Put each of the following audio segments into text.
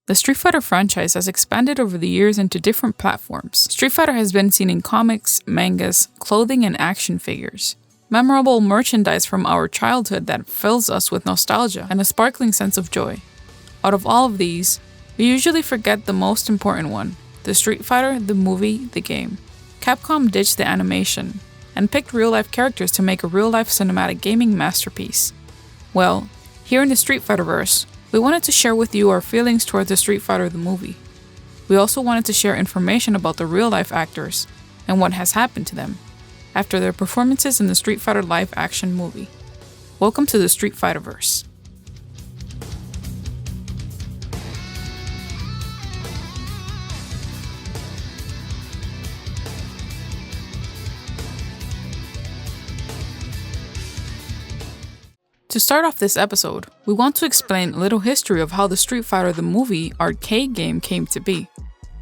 The Street Fighter franchise has expanded over the years into different platforms. Street Fighter has been seen in comics, mangas, clothing, and action figures. Memorable merchandise from our childhood that fills us with nostalgia and a sparkling sense of joy. Out of all of these, we usually forget the most important one, the Street Fighter, the movie, the game. Capcom ditched the animation and picked real-life characters to make a real-life cinematic gaming masterpiece. Well, here in the Street Fighterverse, we wanted to share with you our feelings towards the Street Fighter the movie. We also wanted to share information about the real-life actors and what has happened to them after their performances in the Street Fighter live-action movie. Welcome to the Street Fighterverse. To start off this episode, we want to explain a little history of how the Street Fighter the movie arcade game came to be.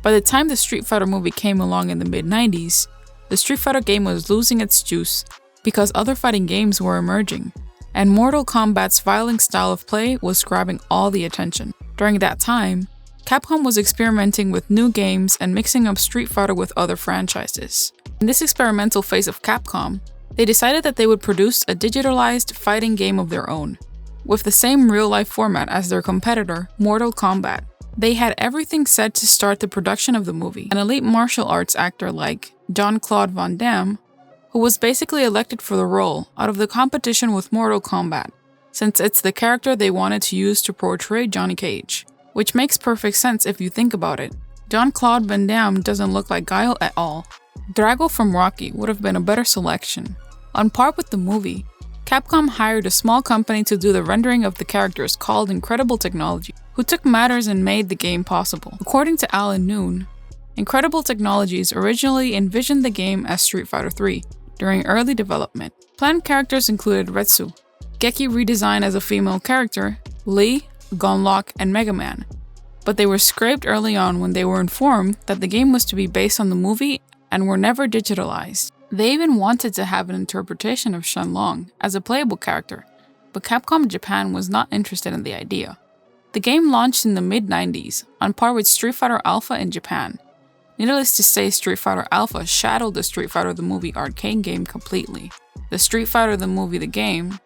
By the time the Street Fighter movie came along in the mid-90s, the Street Fighter game was losing its juice because other fighting games were emerging, and Mortal Kombat's violent style of play was grabbing all the attention. During that time, Capcom was experimenting with new games and mixing up Street Fighter with other franchises. In this experimental phase of Capcom, they decided that they would produce a digitalized fighting game of their own, with the same real-life format as their competitor, Mortal Kombat. They had everything set to start the production of the movie. An elite martial arts actor like Jean-Claude Van Damme, who was basically elected for the role out of the competition with Mortal Kombat, since it's the character they wanted to use to portray Johnny Cage, which makes perfect sense if you think about it. Jean-Claude Van Damme doesn't look like Guile at all. Drago from Rocky would have been a better selection. On par with the movie, Capcom hired a small company to do the rendering of the characters called Incredible Technology, who took matters and made the game possible. According to Alan Noon, Incredible Technologies originally envisioned the game as Street Fighter III during early development. Planned characters included Retsu, Geki redesigned as a female character, Lee, Gunlock, and Mega Man, but they were scrapped early on when they were informed that the game was to be based on the movie and were never digitalized. They even wanted to have an interpretation of Shenlong as a playable character, but Capcom Japan was not interested in the idea. The game launched in the mid-90s, on par with Street Fighter Alpha in Japan. Needless to say, Street Fighter Alpha shadowed the Street Fighter the movie arcade game completely. The Street Fighter the movie the game,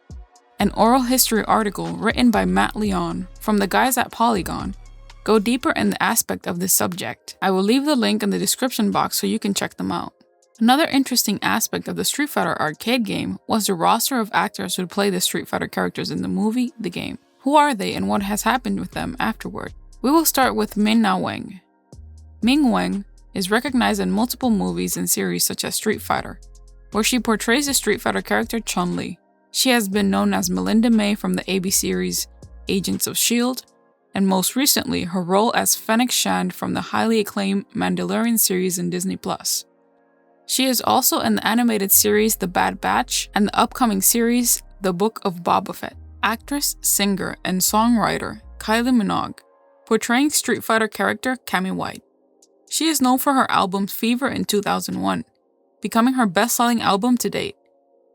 an oral history article written by Matt Leon from the guys at Polygon, go deeper in the aspect of this subject. I will leave the link in the description box so you can check them out. Another interesting aspect of the Street Fighter arcade game was the roster of actors who play the Street Fighter characters in the movie, the game. Who are they and what has happened with them afterward? We will start with Min-Na Wen. Ming Wen is recognized in multiple movies and series such as Street Fighter, where she portrays the Street Fighter character Chun-Li. She has been known as Melinda May from the AB series Agents of S.H.I.E.L.D., and most recently her role as Fennec Shand from the highly acclaimed Mandalorian series in Disney+. She is also in the animated series The Bad Batch and the upcoming series The Book of Boba Fett. Actress, singer, and songwriter Kylie Minogue, portraying Street Fighter character Cammy White. She is known for her album Fever in 2001, becoming her best-selling album to date.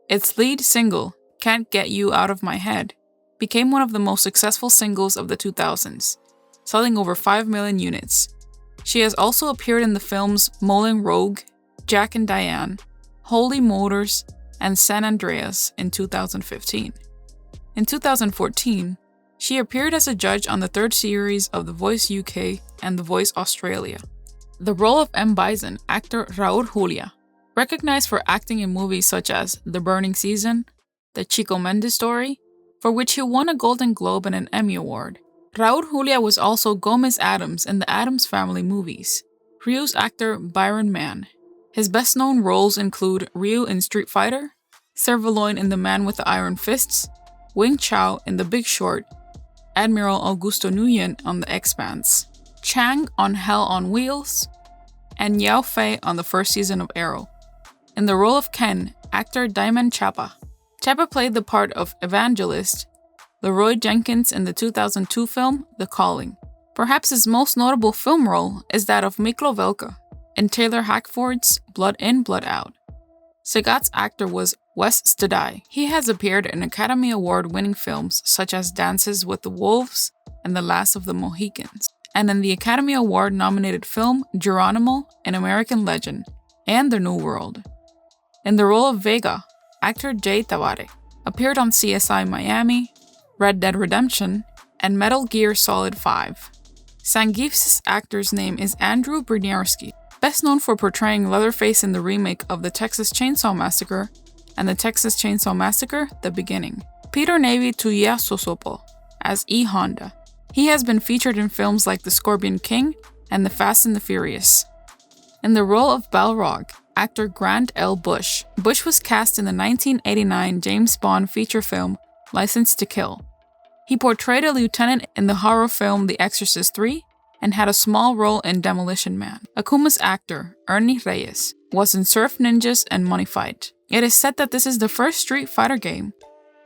Its lead single, Can't Get You Out of My Head, became one of the most successful singles of the 2000s, selling over 5 million units. She has also appeared in the films Moulin Rouge, Jack and Diane, Holy Motors, and San Andreas in 2015. In 2014, she appeared as a judge on the third series of The Voice UK and The Voice Australia. The role of M. Bison, actor Raul Julia, recognized for acting in movies such as The Burning Season, The Chico Mendes Story, for which he won a Golden Globe and an Emmy Award. Raul Julia was also Gomez Addams in the Addams Family movies. Ryu's actor Byron Mann. His best-known roles include Ryu in Street Fighter, Servaloin in The Man with the Iron Fists, Wing Chao in The Big Short, Admiral Augusto Nguyen on The Expanse, Chang on Hell on Wheels, and Yao Fei on the first season of Arrow. In the role of Ken, actor Diamond Chapa. Chapa played the part of Evangelist Leroy Jenkins in the 2002 film The Calling. Perhaps his most notable film role is that of Miklo Velka in Taylor Hackford's Blood In, Blood Out. Sagat's actor was Wes Studi. He has appeared in Academy Award-winning films such as Dances with the Wolves and The Last of the Mohicans, and in the Academy Award-nominated film Geronimo, An American Legend, and The New World. In the role of Vega, actor Jay Tavare appeared on CSI Miami, Red Dead Redemption, and Metal Gear Solid 5. Zangief's actor's name is Andrew Briniarski, best known for portraying Leatherface in the remake of the Texas Chainsaw Massacre and the Texas Chainsaw Massacre: The Beginning. Peter Navy Tuiasosopo as E. Honda. He has been featured in films like The Scorpion King and The Fast and the Furious. In the role of Balrog, actor Grant L. Bush. Bush was cast in the 1989 James Bond feature film License to Kill. He portrayed a lieutenant in the horror film The Exorcist 3 and had a small role in Demolition Man. Akuma's actor, Ernie Reyes, was in Surf Ninjas and Money Fight. It is said that this is the first Street Fighter game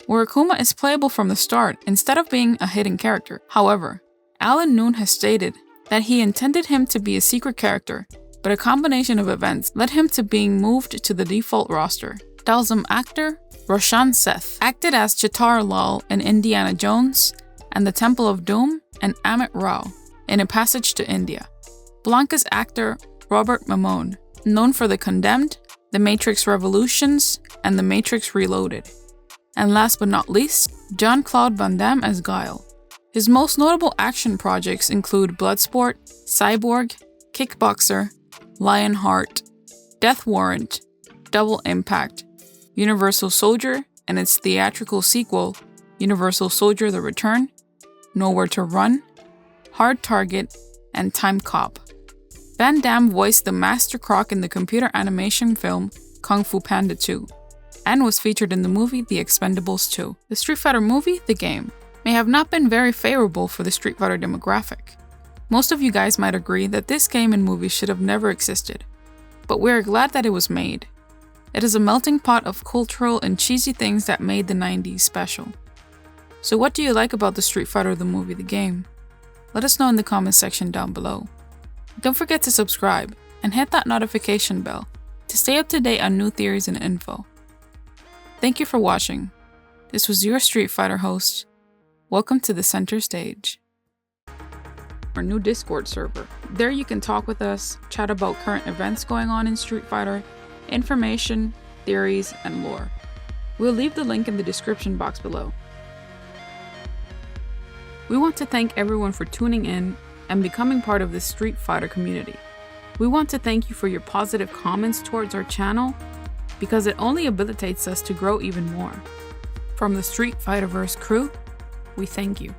where Akuma is playable from the start instead of being a hidden character. However, Alan Noon has stated that he intended him to be a secret character, but a combination of events led him to being moved to the default roster. Dalsum actor Roshan Seth acted as Chitar Lal in Indiana Jones and the Temple of Doom and Amit Rao in A Passage to India. Blanca's actor Robert Mamone, known for The Condemned, The Matrix Revolutions, and The Matrix Reloaded. And last but not least, Jean-Claude Van Damme as Guile. His most notable action projects include Bloodsport, Cyborg, Kickboxer, Lionheart, Death Warrant, Double Impact, Universal Soldier, and its theatrical sequel, Universal Soldier: The Return, Nowhere to Run, Hard Target, and Time Cop. Van Damme voiced the Master Croc in the computer animation film Kung Fu Panda 2, and was featured in the movie The Expendables 2. The Street Fighter movie, the game, may have not been very favorable for the Street Fighter demographic. Most of you guys might agree that this game and movie should have never existed, but we're glad that it was made. It is a melting pot of cultural and cheesy things that made the 90s special. So what do you like about the Street Fighter the movie, the game? Let us know in the comment section down below. Don't forget to subscribe and hit that notification bell to stay up to date on new theories and info. Thank you for watching. This was your Street Fighter host. Welcome to the center stage. Our new Discord server. There you can talk with us, chat about current events going on in Street Fighter, information, theories, and lore. We'll leave the link in the description box below. We want to thank everyone for tuning in and becoming part of this Street Fighter community. We want to thank you for your positive comments towards our channel because it only habilitates us to grow even more. From the Street Fighterverse crew, we thank you.